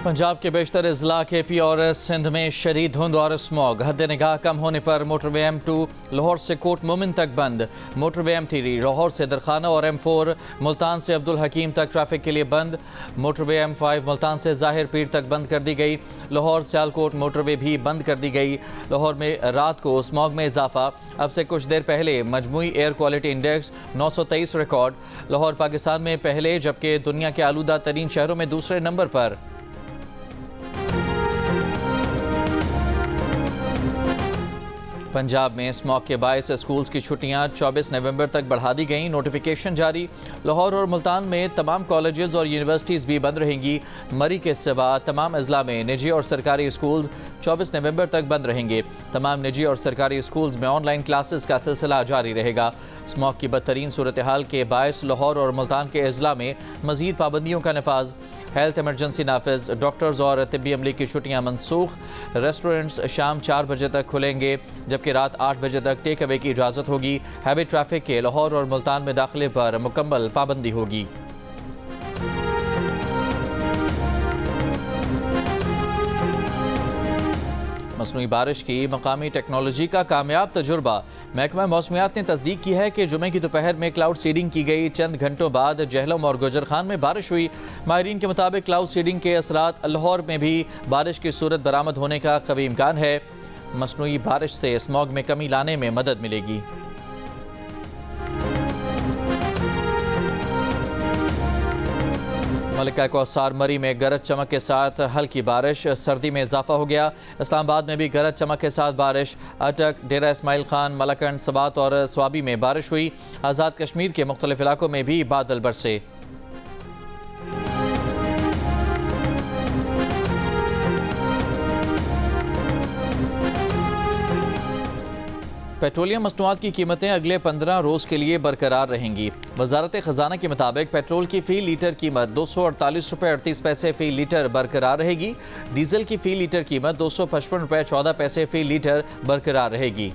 पंजाब के बेशतर अजला के पी और सिंध में शदीद धुंध और स्मॉग। हद निगाह कम होने पर मोटरवे M2 लाहौर से कोट मोमिन तक बंद। मोटरवे M3 लाहौर से दरखाना और M4 मुल्तान से अब्दुल हकीम तक ट्रैफिक के लिए बंद। मोटरवे M5 मुल्तान से जाहिर पीर तक बंद कर दी गई। लाहौर सियालकोट मोटरवे भी बंद कर दी गई। लाहौर में रात को स्मॉग में इजाफा। अब से कुछ देर पहले मजमूई air quality index 923 record. Lahore Pakistan में पहले जबकि दुनिया के आलूदा तरीन शहरों में दूसरे नंबर पर। पंजाब में स्मॉग के बायस स्कूल्स की छुट्टियां 24 नवंबर तक बढ़ा दी गईं। नोटिफिकेशन जारी। लाहौर और मुल्तान में तमाम कॉलेजेस और यूनिवर्सिटीज़ भी बंद रहेंगी। मरी के सिवा तमाम अजला में निजी और सरकारी स्कूल्स 24 नवंबर तक बंद रहेंगे। तमाम निजी और सरकारी स्कूल्स में ऑनलाइन क्लासेस का सिलसिला जारी रहेगा। स्मॉग की बदतरीन सूरत हाल के बायस लाहौर और मुल्तान के अजला में मजीद पाबंदियों का नफाज। हेल्थ एमरजेंसी नाफिज। डॉक्टर्स और तिब्बी अमली की छुट्टियां मनसूख। रेस्टोरेंट्स शाम 4 बजे तक खुलेंगे जबकि रात 8 बजे तक टेक अवे की इजाज़त होगी। हैवी ट्रैफिक के लाहौर और मुल्तान में दाखिले पर मुकम्मल पाबंदी होगी। मसनूई बारिश की मकामी टेक्नोलॉजी का कामयाब तजुर्बा। महकमा मौसमियात ने तस्दीक की है कि जुमे की दोपहर में क्लाउड सीडिंग की गई। चंद घंटों बाद जहलम और गुजर खान में बारिश हुई। माहिरीन के मुताबिक क्लाउड सीडिंग के असरात लाहौर में भी बारिश की सूरत बरामद होने का कवी इम्कान है। मसनूई बारिश से स्मॉग में कमी लाने में मदद मिलेगी। मलिका कौसार मरी में गरज चमक के साथ हल्की बारिश। सर्दी में इजाफा हो गया। इस्लामाबाद में भी गरज चमक के साथ बारिश। अटक, डेरा इस्माइल खान, मलकंड, सबात और स्वाबी में बारिश हुई। आज़ाद कश्मीर के मुख्तलिफ इलाकों में भी बादल बरसे। पेट्रोलियम मसनूआत की कीमतें अगले 15 रोज़ के लिए बरकरार रहेंगी। वजारत खजाना के मुताबिक पेट्रोल की फ़ी लीटर कीमत 248 रुपये 38 पैसे फ़ी लीटर बरकरार रहेगी। डीजल की फ़ी लीटर कीमत 255 रुपये 14 पैसे फ़ी लीटर बरकरार रहेगी।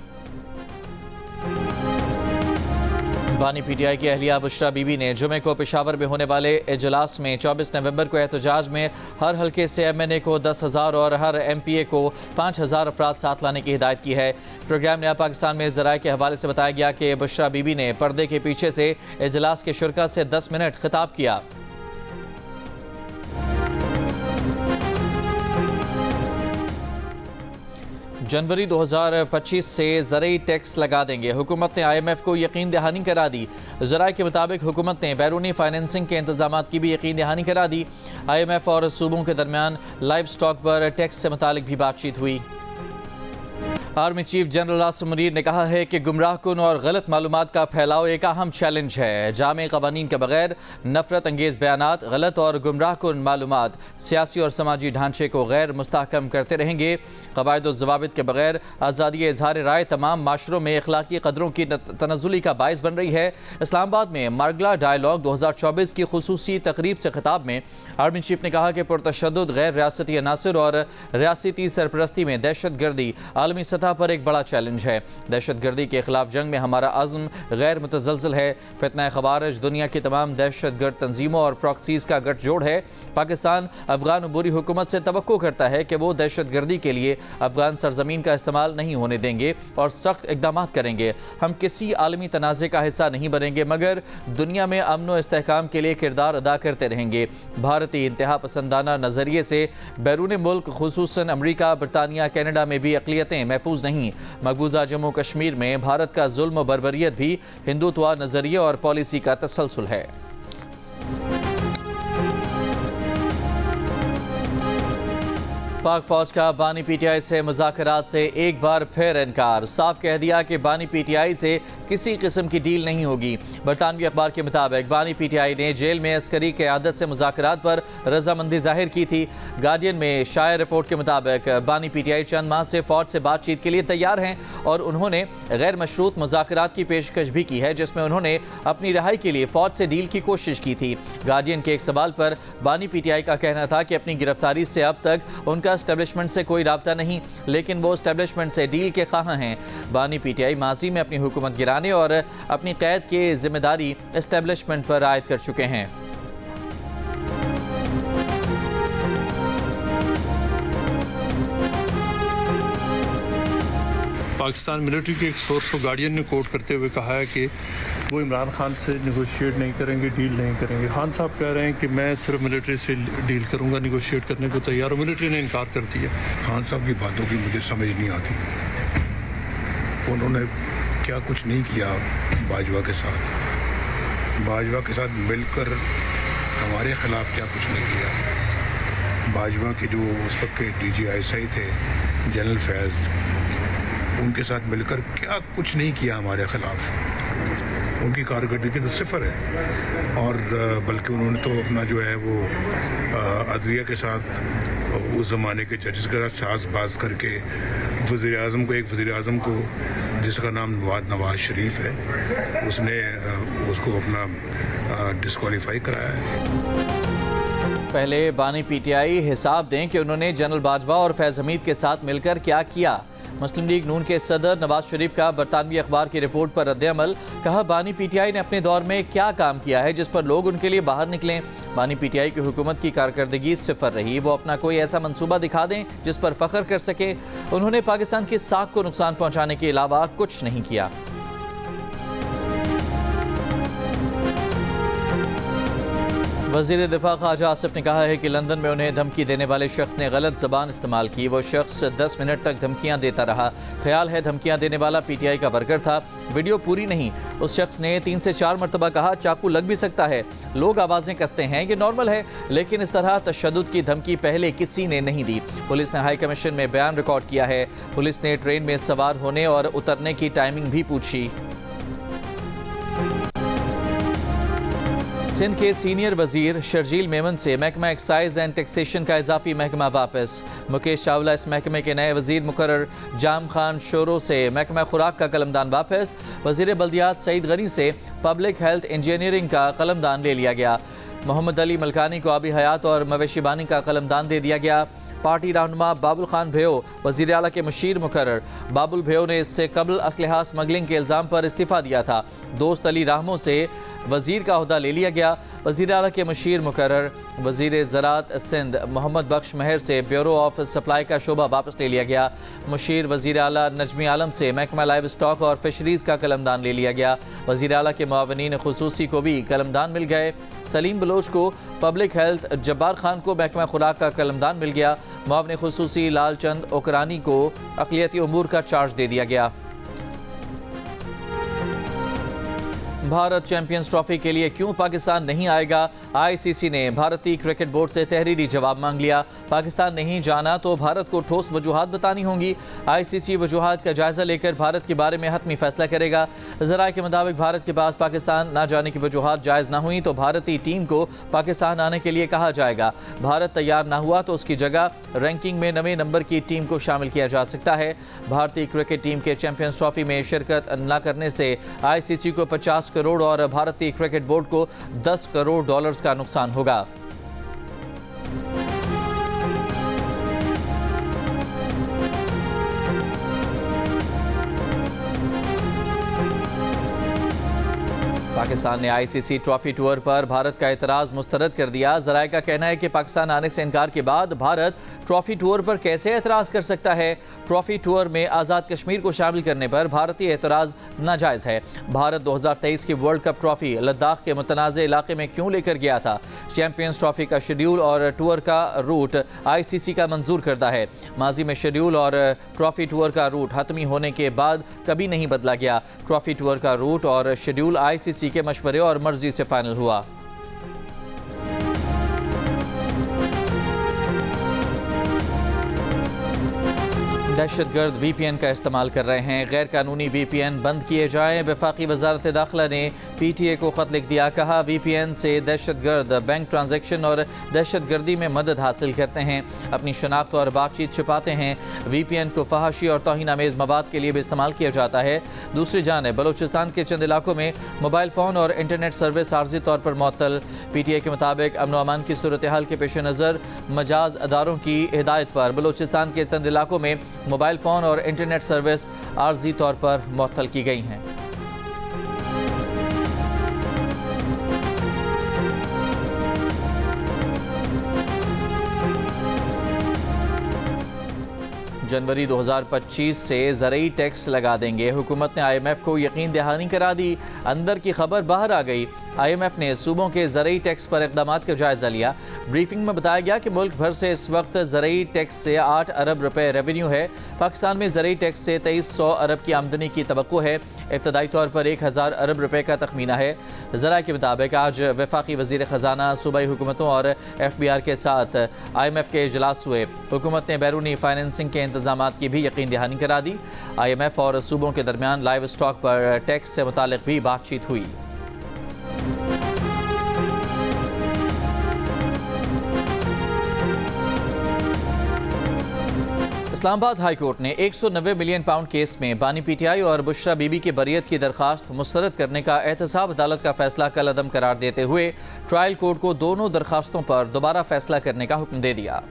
बानी पीटीआई की अहलिया बुशरा बीबी ने जुमे को पेशावर में होने वाले इजलास में 24 नवंबर को एहतजाज में हर हल्के से MNA को 10,000 और हर MPA को 5,000 अफराद साथ लाने की हिदायत की है। प्रोग्राम नया पाकिस्तान में ज़राए के हवाले से बताया गया कि बुशरा बीबी ने पर्दे के पीछे से इजलास के शुरका से 10 मिनट खिताब किया। जनवरी 2025 से ज़रई टैक्स लगा देंगे। हुकूमत ने IMF को यकीन दहानी करा दी। ज़राए के मुताबिक हुकूमत ने बैरूनी फाइनेंसिंग के इंतजामात की भी यकीन दहानी करा दी। IMF और सूबों के दरमियान लाइव स्टॉक पर टैक्स से मुतालिक भी बातचीत हुई। Army chief general Asim Munir ने कहा है कि गुमराहकुन और गलत मालूमात का फैलाव एक अहम चैलेंज है। जामे कवानीन के बगैर नफरत अंगेज़ बयानात, गलत और गुमराहकुन मालूमात सियासी और समाजी ढांचे को गैर मुस्तहकम करते रहेंगे। क़वायद और ज़वाबित के बगैर आज़ादी इज़हार राय तमाम माशरों में अखलाकी कदरों की तनज़ुली का बायस बन रही है। इस्लामाबाद में मार्गला डायलॉग 2024 की खुसूसी तकरीब से खिताब में आर्मी चीफ ने कहा कि पुरतशद्दुद गैर रियासती अनासर और रियासती सरपरस्ती में दहशत गर्दी आलमी सतह पर एक बड़ा चैलेंज है। दहशत गर्दी के खिलाफ जंग में हमारा अज़्म गैर मुतज़लज़ल है। फितना ख़वारिज दुनिया की तमाम दहशत गर्द तंजीमों और प्रॉक्सीज़ का गठजोड़ है। पाकिस्तान अफगान अबूरी हुकूमत से तवक्को करता है कि वो दहशत गर्दी के लिए अफगान सरजमीन का इस्तेमाल नहीं होने देंगे और सख्त इक़दाम करेंगे। हम किसी आलमी तनाज़े का हिस्सा नहीं बनेंगे मगर दुनिया में अमन व इस्तेहकाम के लिए किरदार अदा करते रहेंगे। भारतीय इंतहा पसंदाना नज़रिए से बैरून मुल्क खुसूसन अमरीका, बरतानिया, कैनेडा में भी अक़लियतें महफूज नहीं। मकबूजा जम्मू कश्मीर में भारत का जुल्म व बर्बरियत भी हिंदुत्व नज़रिए और पॉलिसी का तसलसल है। पाक फौज का बानी पीटीआई से मुज़ाकरात से एक बार फिर इनकार। साफ कह दिया कि बानी पीटीआई से किसी किस्म की डील नहीं होगी। बरतानवी अखबार के मुताबिक बानी पीटीआई ने जेल में अस्करी क़यादत से मुज़ाकरात पर रजामंदी जाहिर की थी। गार्डियन में शाया रिपोर्ट के मुताबिक बानी पीटीआई चंद माह से फौज से बातचीत के लिए तैयार हैं और उन्होंने गैर मशरूत मुज़ाकरात की पेशकश भी की है जिसमें उन्होंने अपनी रिहाई के लिए फौज से डील की कोशिश की थी। गार्डियन के एक सवाल पर बानी पीटीआई का कहना था कि अपनी गिरफ्तारी से अब तक उनका एस्टेब्लिशमेंट से कोई राब्ता नहीं, लेकिन वो एस्टेब्लिशमेंट से डील के ख़्वाह हैं। बानी पीटीआई माजी में अपनी हुकूमत गिराने और अपनी कैद की जिम्मेदारी एस्टेब्लिशमेंट पर आयद कर चुके हैं। पाकिस्तान मिलिट्री के एक सोर्स को गार्डियन ने कोट करते हुए कहा है कि वो इमरान खान से निगोशिएट नहीं करेंगे, डील नहीं करेंगे। खान साहब कह रहे हैं कि मैं सिर्फ मिलिट्री से डील करूंगा, निगोशिएट करने को तैयार हूँ। मिलिट्री ने इनकार कर दिया। खान साहब की बातों की मुझे समझ नहीं आती। उन्होंने क्या कुछ नहीं किया बाजवा के साथ मिलकर हमारे ख़िलाफ़ क्या कुछ नहीं किया। बाजवा के जो उस वक्त के DGI थे जनरल फैज़, उनके साथ मिलकर क्या कुछ नहीं किया हमारे ख़िलाफ़। उनकी कारकर्दगी तो सिफर है। और बल्कि उन्होंने तो अपना जो है वो अदलिया के साथ, उस ज़माने के जजेस के साथ साज़बाज करके वज़ीर आज़म को जिसका नाम नवाज शरीफ है, उसने उसको अपना डिस्क्वालीफाई कराया है। पहले बानी PTI हिसाब दें कि उन्होंने जनरल बाजवा और फैज़ हमीद के साथ मिलकर क्या किया। मुस्लिम लीग नून के सदर नवाज शरीफ का बरतानवी अखबार की रिपोर्ट पर रद्द-ए-अमल। कहा, बानी PTI ने अपने दौर में क्या काम किया है जिस पर लोग उनके लिए बाहर निकलें। बानी PTI की हुकूमत की कारकर्दगी सिफर रही। वो अपना कोई ऐसा मंसूबा दिखा दें जिस पर फख्र कर सके। उन्होंने पाकिस्तान की साख को नुकसान पहुँचाने के अलावा कुछ नहीं किया। वज़ीर दिफा ख्वाजा आसिफ ने कहा है कि लंदन में उन्हें धमकी देने वाले शख्स ने गलत ज़बान इस्तेमाल की। वो शख्स 10 मिनट तक धमकियां देता रहा। ख्याल है धमकियां देने वाला PTI का वर्कर था। वीडियो पूरी नहीं। उस शख्स ने 3 से 4 मरतबा कहा चाकू लग भी सकता है। लोग आवाज़ें कसते हैं, ये नॉर्मल है, लेकिन इस तरह तशद्दुद की धमकी पहले किसी ने नहीं दी। पुलिस ने हाई कमीशन में बयान रिकॉर्ड किया है। पुलिस ने ट्रेन में सवार होने और उतरने की टाइमिंग भी पूछी। सिंध के सीनियर वजीर शर्जील मेमन से महकमा एक्साइज एंड टैक्सेशन का इजाफी महकमा वापस। मुकेश चावला इस महकमे के नए वजीर मुकर्रर। जाम खान शोरो से महकमा खुराक का कलमदान वापस। वजीर बल्दियात सईद गनी से पब्लिक हेल्थ इंजीनियरिंग का कलमदान ले लिया गया। मोहम्मद अली मलकानी को आबी हयात और मवेशी बानी का कलमदान दे दिया गया। पार्टी रहनुमा बाबुल खान भयो वज़ीर आला के मुशीर मुकर्रर। बाबुल भयो ने इससे कबल असलहा स्मगलिंग के इल्ज़ाम पर इस्तीफ़ा दिया था। दोस्त अली राहमो से वज़ीर का ओहदा ले लिया गया। वज़ीर आला के मुशीर मुकर्रर। वज़ीर ज़राअत सिंध मोहम्मद बख्श महर से ब्यूरो ऑफ सप्लाई का शोबा वापस ले लिया गया। मुशीर वज़ीर आला नजमी आलम से महकमा लाइव स्टॉक और फिशरीज़ का कलमदान ले लिया गया। वज़ीर आला के मुआवनीन खुसूसी को भी कलमदान मिल गए। सलीम बलोच को पब्लिक हेल्थ, जब्बार खान को महकमा खुराक का कलमदान मिल गया। मुआवने खुसूसी लालचंद ओकरानी को अक़लियती उमूर का चार्ज दे दिया गया। भारत चैंपियंस ट्रॉफी के लिए क्यों पाकिस्तान नहीं आएगा? ICC ने भारतीय क्रिकेट बोर्ड से तहरीरी जवाब मांग लिया। पाकिस्तान नहीं जाना तो भारत को ठोस वजूहात बतानी होंगी। ICC वजूहात का जायजा लेकर भारत के बारे में हतमी फैसला करेगा। ज़राए के मुताबिक भारत के पास पाकिस्तान न जाने की वजूहात जायज़ न हुई तो भारतीय टीम को पाकिस्तान आने के लिए कहा जाएगा। भारत तैयार न हुआ तो उसकी जगह रैंकिंग में 9वें नंबर की टीम को शामिल किया जा सकता है। भारतीय क्रिकेट टीम के चैंपियंस ट्रॉफी में शिरकत न करने से ICC को 50 करोड़ और भारतीय क्रिकेट बोर्ड को $10 करोड़ का नुकसान होगा। पाकिस्तान ने ICC ट्रॉफी टूर पर भारत का एतराज़ मुस्तरद कर दिया। ज़राए का कहना है कि पाकिस्तान आने से इनकार के बाद भारत ट्रॉफी टूर पर कैसे एतराज़ कर सकता है। ट्रॉफी टूर में आज़ाद कश्मीर को शामिल करने पर भारतीय एतराज़ नाजायज़ है। भारत 2023 की वर्ल्ड कप ट्रॉफी लद्दाख के मुतनाज़े इलाके में क्यों लेकर गया था? चैंपियंस ट्रॉफी का शेड्यूल और टूर का रूट ICC का मंजूर करदा है। माजी में शेड्यूल और ट्रॉफी टूर का रूट हतमी होने के बाद कभी नहीं बदला गया। ट्रॉफी टूर का रूट और शेड्यूल ICC के मशवरे और मर्जी से फाइनल हुआ। दहशतगर्द VPN का इस्तेमाल कर रहे हैं। गैर कानूनी VPN बंद किए जाएं। वफाकी वजारत दाखिला ने PTA को खत लिख दिया। कहा VPN से दहशतगर्द बैंक ट्रांजैक्शन और दहशतगर्दी में मदद हासिल करते हैं, अपनी शनाख्त और बातचीत छुपाते हैं। VPN को फहाशी और तौहीन आमेज़ मवाद के लिए भी इस्तेमाल किया जाता है। दूसरी जानिब बलूचिस्तान के चंद इलाकों में मोबाइल फ़ोन और इंटरनेट सर्विस आर्जी तौर पर मुअत्तल। PTA के मुताबिक अमन व अमान की सूरत हाल के पेश नज़र मजाज अदारों की हिदायत पर बलूचिस्तान के चंद इलाकों में मोबाइल फ़ोन और इंटरनेट सर्विस आर्जी तौर पर मुअत्तल की गई हैं। जनवरी 2025 से ज़रूरी टैक्स लगा देंगे। हुकूमत ने IMF को यकीन दहानी करा दी। अंदर की खबर बाहर आ गई। IMF ने सूबों के ज़रूरी टैक्स पर इक़दामात का जायज़ा लिया। ब्रीफिंग में बताया गया कि मुल्क भर से इस वक्त ज़रूरी टैक्स से 8 अरब रुपए रेवेन्यू है। पाकिस्तान में ज़रूरी टैक्स से 2300 अरब की आमदनी की तवक्को है। इब्तदाई तौर पर 1000 अरब रुपए का तखमीना है। ज़रा के मुताबिक आज वफाकी वज़ीर ख़जाना सूबाई हुकूमतों और FBR के साथ IMF के इजलास हुए। हुकूमत ने बैरूनी फाइनेंसिंग के इंतजामात की भी यकीन दहानी करा दी। IMF और सूबों के दरमियान लाइव स्टॉक पर टैक्स से मुतालिक भी बातचीत हुई। इस्लामाबाद हाई कोर्ट ने 190 मिलियन पाउंड केस में बानी PTI और बुशरा बीबी की बरियत की दरखास्त मुस्तरद करने का एहतसाब अदालत का फैसला कल अदम करार देते हुए ट्रायल कोर्ट को दोनों दरखास्तों पर दोबारा फैसला करने का हुक्म दे दिया।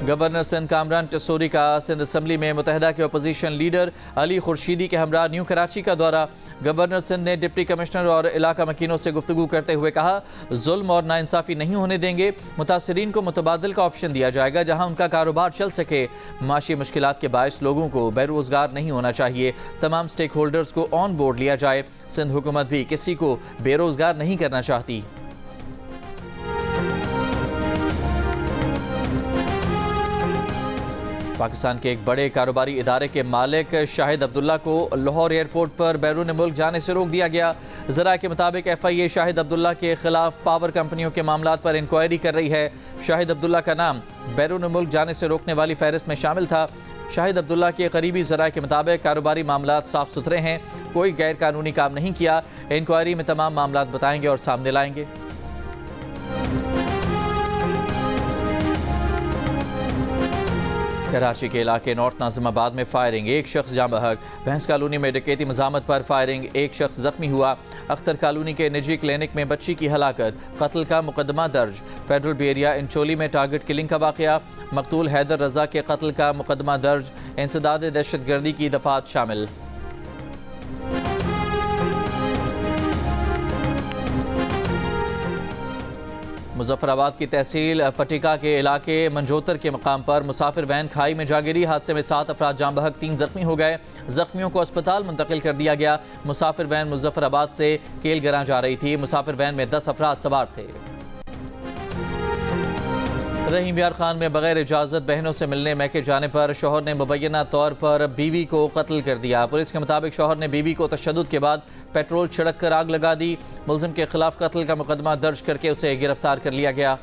गवर्नर सिंध कामरान टिसोरी का सिंध असम्बली में मुत्तहिदा के अपोजिशन लीडर अली खुर्शीदी के हमरा न्यू कराची का दौरा। गवर्नर सिंध ने डिप्टी कमिश्नर और इलाका मकीनों से गुफ्तगू करते हुए कहा, जुल्म और नाइंसाफ़ी नहीं होने देंगे। मुतासरीन को मुतबादल का ऑप्शन दिया जाएगा जहां उनका कारोबार चल सके। माशी मुश्किलात के बायस लोगों को बेरोजगार नहीं होना चाहिए। तमाम स्टेक होल्डर्स को ऑन बोर्ड लिया जाए। सिंध हुकूमत भी किसी को बेरोजगार नहीं करना चाहती। पाकिस्तान के एक बड़े कारोबारी इदारे के मालिक शाहिद अब्दुल्ला को लाहौर एयरपोर्ट पर बैरून मुल्क जाने से रोक दिया गया। ज़रा के मुताबिक FIA शाहिद अब्दुल्ला के खिलाफ पावर कंपनियों के मामलात पर इंक्वायरी कर रही है। शाहिद अब्दुल्ला का नाम बैरून मुल्क जाने से रोकने वाली फहरिस्त में शामिल था। शाहिद अब्दुल्ला के करीबी ज़रा के मुताबिक कारोबारी मामलात साफ सुथरे हैं, कोई गैर कानूनी काम नहीं किया। इंक्वायरी में तमाम मामलात बताएंगे और सामने लाएंगे। कराची के इलाके नॉर्थ नाजिमाबाद में फायरिंग, एक शख्स जाँ बहक। भैंस कॉलोनी में डकैती मज़ामत पर फायरिंग, एक शख्स जख्मी हुआ। अख्तर कॉलोनी के निजी क्लिनिक में बच्ची की हलाकत, कत्ल का मुकदमा दर्ज। फेडरल बेरिया इंचोली में टारगेट किलिंग का वाक़या, मकतूल हैदर रजा के कत्ल का मुकदमा दर्ज। इंसदाद दहशतगर्दी की दफात शामिल। मुजफ्फराबाद की तहसील पटिका के इलाके मंजोतर के मकाम पर मुसाफिर वैन खाई में जा गिरी। हादसे में 7 अफराद जाँ बहक, 3 जख्मी हो गए। जख्मियों को अस्पताल मुंतकिल कर दिया गया। मुसाफिर वैन मुजफ्फराबाद से केलगरां जा रही थी। मुसाफिर वैन में 10 अफराद सवार थे। रहीम यार खान में बगैर इजाज़त बहनों से मिलने मैके जाने पर शौहर ने मुबैना तौर पर बीवी को कत्ल कर दिया। पुलिस के मुताबिक शौहर ने बीवी को तशद्दुद के बाद पेट्रोल छिड़क कर आग लगा दी। मुलजिम के खिलाफ कत्ल का मुकदमा दर्ज करके उसे गिरफ्तार कर लिया गया।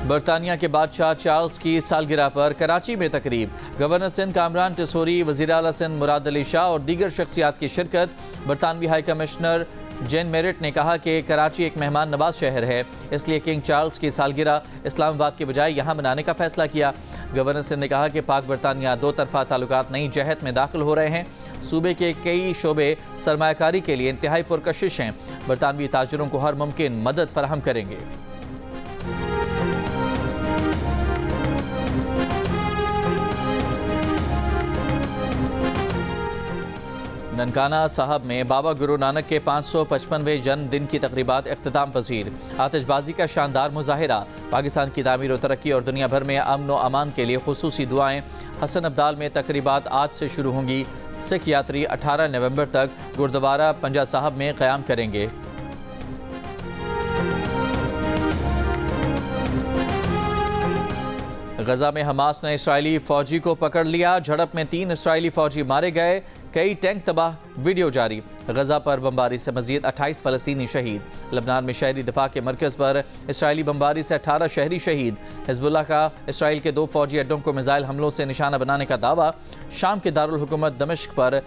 बरतानिया के बादशाह चार्ल्स की सालगिरह पर कराची में तकरीब। गवर्नर सिंध कामरान टिसोरी, वज़ीर आला सिंध मुराद अली शाह और दीगर शख्सियात की शिरकत। बरतानवी हाई कमिश्नर जेन मेरिट ने कहा कि कराची एक मेहमान नवाज शहर है, इसलिए किंग चार्ल्स की सालगिरह इस्लामाबाद के बजाय यहाँ मनाने का फैसला किया। गवर्नर सिंध ने कहा कि पाक बरतानिया दो तरफा ताल्लुकात नई जहत में दाखिल हो रहे हैं। सूबे के कई शोबे सरमायाकारी के लिए इंतहाई पुरकशिश हैं। बरतानवी ताजरों को हर मुमकिन मदद फराहम करेंगे। ननकाना साहब में बाबा गुरु नानक के 555वें जन्मदिन की तकरीबात इख्तिताम पजीर। आतिशबाजी का शानदार मुजाहिरा। पाकिस्तान की तामीर और तरक्की और दुनिया भर में अमन व अमान के लिए खुसूसी दुआएं। हसन अब्दाल में तकरीबात आज से शुरू होंगी। सिख यात्री 18 नवंबर तक गुरुद्वारा पंजा साहब में क़याम करेंगे। गजा में हमास ने इसराइली फौजी को पकड़ लिया। झड़प में 3 इसराइली फौजी मारे गए, कई टैंक तबाह। वीडियो जारी। गजा पर बमबारी से मजीद 28 फ़लस्तीनी शहीद। लबनान में शहरी दिफा के मरकज़ पर इसराइली बमबारी से 18 शहरी शहीद। हिजबुल्लाह का इसराइल के 2 फौजी अड्डों को मिसाइल हमलों से निशाना बनाने का दावा। शाम के दारुल हुकूमत दमिश्क पर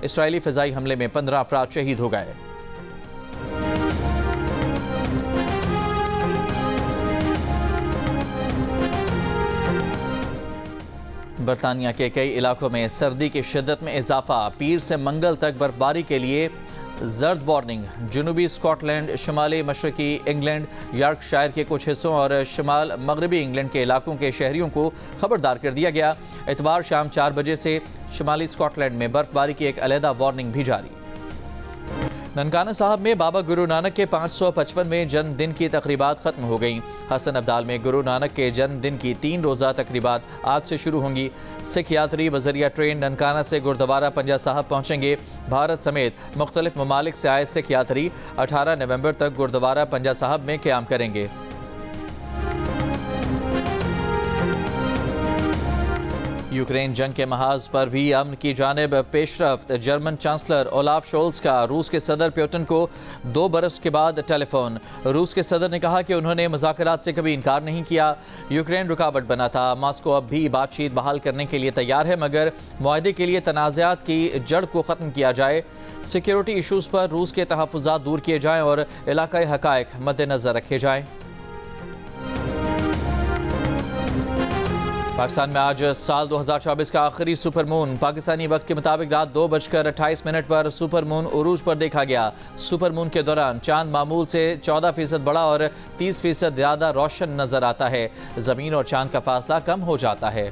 इसराइली फ़िज़ाई हमले में 15 अफराद शहीद हो गए। बरतानिया के कई इलाकों में सर्दी की शिद्दत में इजाफा। पीर से मंगल तक बर्फबारी के लिए जर्द वार्निंग। जनूबी स्कॉटलैंड, शुमाली मशरकी इंग्लैंड, यॉर्कशायर के कुछ हिस्सों और शुमाल मगरबी इंग्लैंड के इलाकों के शहरियों को खबरदार कर दिया गया। इतवार शाम 4 बजे से शुमाली स्कॉटलैंड में बर्फबारी की एक अलहदा वार्निंग भी जारी। ननकाना साहब में बाबा गुरु नानक के 555वें जन्मदिन की तकरीबात खत्म हो गईं। हसन अब्दाल में गुरु नानक के जन्मदिन की 3 रोज़ा तकरीबात आज से शुरू होंगी। सिख यात्री बजरिया ट्रेन ननकाना से गुरुद्वारा पंजा साहब पहुँचेंगे। भारत समेत मुख्तलिफ ममालिक से आए सिख यात्री 18 नवंबर तक गुरुद्वारा पंजा साहब में क़याम करेंगे। यूक्रेन जंग के महाज पर भी अमन की जानिब पेशरफ्त। जर्मन चांसलर ओलाफ शोल्स का रूस के सदर प्यूटन को 2 बरस के बाद टेलीफोन। रूस के सदर ने कहा कि उन्होंने मुज़ाकरात से कभी इनकार नहीं किया। यूक्रेन रुकावट बना था। मॉस्को अब भी बातचीत बहाल करने के लिए तैयार है, मगर मुआहदे के लिए तनाज़ात की जड़ को ख़त्म किया जाए। सिक्योरिटी इशूज़ पर रूस के तहफ़्फ़ुज़ात दूर किए जाएँ और इलाकाई हक़ाइक़ मद्देनज़र रखे जाएँ। पाकिस्तान में आज साल 2024 का आखिरी सुपर मून पाकिस्तानी वक्त के मुताबिक रात 2:28 पर सुपर मून उरूज पर देखा गया। सुपर मून के दौरान चांद मामूल से 14% बड़ा और 30% ज़्यादा रोशन नजर आता है। ज़मीन और चांद का फासला कम हो जाता है।